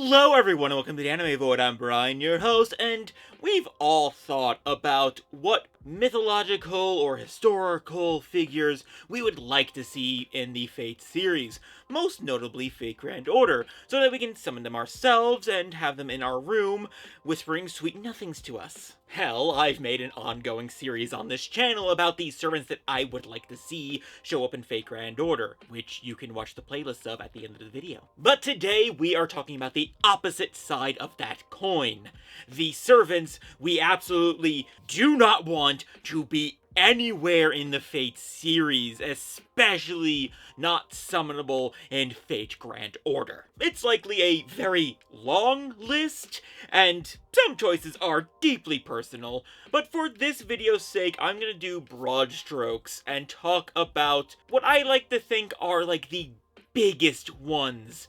Hello everyone and welcome to the Anime Void. I'm Brian, your host, and we've all thought about what mythological or historical figures we would like to see in the Fate series, most notably Fate Grand Order, so that we can summon them ourselves and have them in our room, whispering sweet nothings to us. Hell, I've made an ongoing series on this channel about these servants that I would like to see show up in Fate Grand Order, which you can watch the playlist of at the end of the video. But today we are talking about the opposite side of that coin. The servants we absolutely do not want to be anywhere in the Fate series, especially not summonable in Fate Grand Order. It's likely a very long list, and some choices are deeply personal, but for this video's sake, I'm gonna do broad strokes and talk about what I like to think are like the biggest ones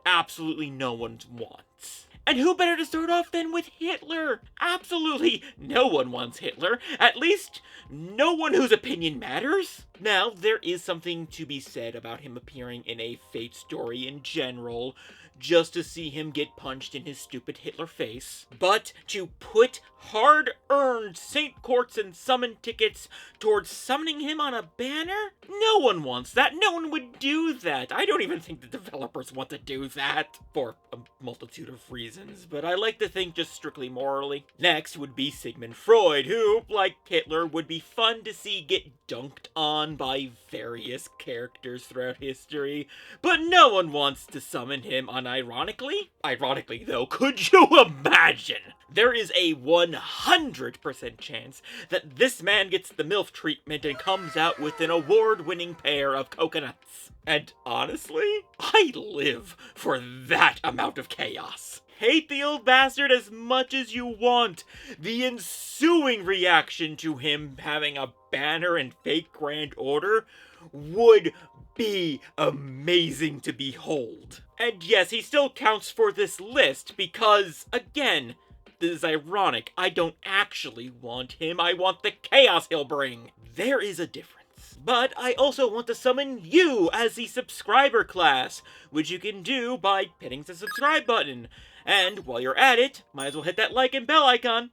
absolutely no one wants. And who better to start off than with Hitler? Absolutely no one wants Hitler, at least no one whose opinion matters. Now, there is something to be said about him appearing in a Fate story in general, just to see him get punched in his stupid Hitler face. But to put hard-earned Saint Courts and summon tickets towards summoning him on a banner? No one wants that. No one would do that. I don't even think the developers want to do that, for a multitude of reasons, but I like to think just strictly morally. Next would be Sigmund Freud, who, like Hitler, would be fun to see get dunked on by various characters throughout history, but no one wants to summon him unironically. Ironically, though, could you imagine? There is a 100% chance that this man gets the MILF treatment and comes out with an award-winning pair of coconuts. And honestly, I live for that amount of chaos. Hate the old bastard as much as you want. The ensuing reaction to him having a banner in Fate Grand Order would be amazing to behold. And yes, he still counts for this list because, again, this is ironic. I don't actually want him. I want the chaos he'll bring. There is a difference. But I also want to summon you as the subscriber class, which you can do by hitting the subscribe button. And while you're at it, might as well hit that like and bell icon.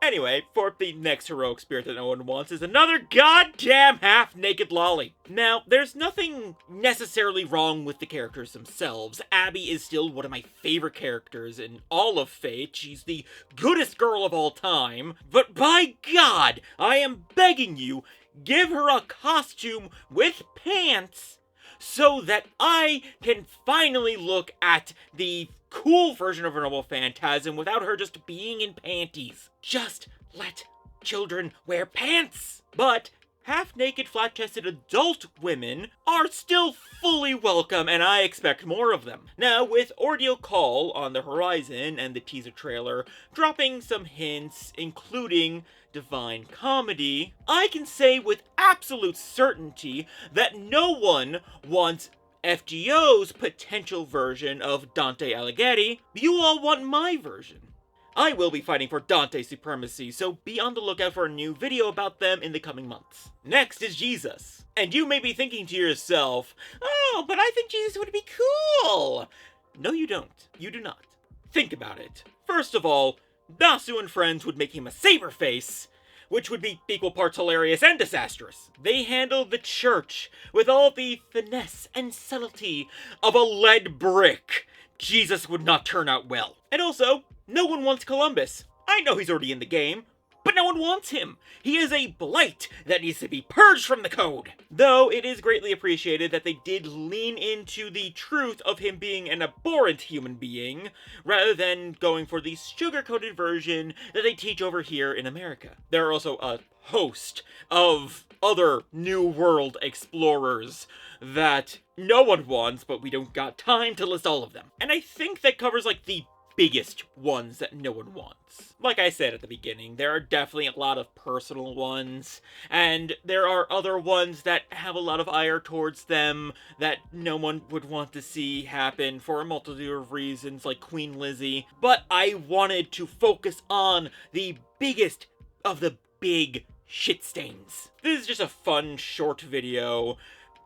Anyway, for the next heroic spirit that no one wants is another goddamn half-naked lolly. Now, there's nothing necessarily wrong with the characters themselves. Abby is still one of my favorite characters in all of Fate. She's the goodest girl of all time. But by God, I am begging you, give her a costume with pants so that I can finally look at the cool version of her normal Phantasm without her just being in panties. Just let children wear pants! But half-naked, flat-chested adult women are still fully welcome, and I expect more of them. Now, with Ordeal Call on the horizon and the teaser trailer dropping some hints, including Divine Comedy, I can say with absolute certainty that no one wants FGO's potential version of Dante Alighieri. You all want my version. I will be fighting for Dante supremacy, so be on the lookout for a new video about them in the coming months. Next is Jesus. And you may be thinking to yourself, oh, but I think Jesus would be cool. No, you don't. You do not. Think about it. First of all, Nasu and friends would make him a saber face, which would be equal parts hilarious and disastrous. They handled the church with all the finesse and subtlety of a lead brick. Jesus would not turn out well. And also, no one wants Columbus. I know he's already in the game, but no one wants him. He is a blight that needs to be purged from the code. Though it is greatly appreciated that they did lean into the truth of him being an abhorrent human being, rather than going for the sugar-coated version that they teach over here in America. There are also a host of other New World explorers that no one wants, but we don't got time to list all of them. And I think that covers like the biggest ones that no one wants. Like I said at the beginning, there are definitely a lot of personal ones, and there are other ones that have a lot of ire towards them that no one would want to see happen for a multitude of reasons, like Queen Lizzie. But I wanted to focus on the biggest of the big shit stains. This is just a fun short video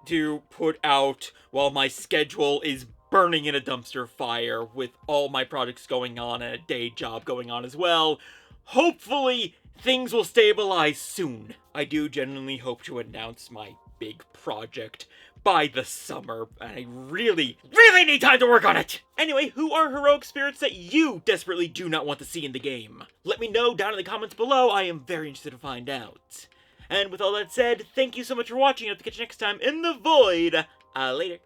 to put out while my schedule is burning in a dumpster fire with all my projects going on and a day job going on as well. Hopefully, things will stabilize soon. I do genuinely hope to announce my big project by the summer, and I really need time to work on it! Anyway, who are heroic spirits that you desperately do not want to see in the game? Let me know down in the comments below. I am very interested to find out. And with all that said, thank you so much for watching. I'll catch you next time in the void. Later.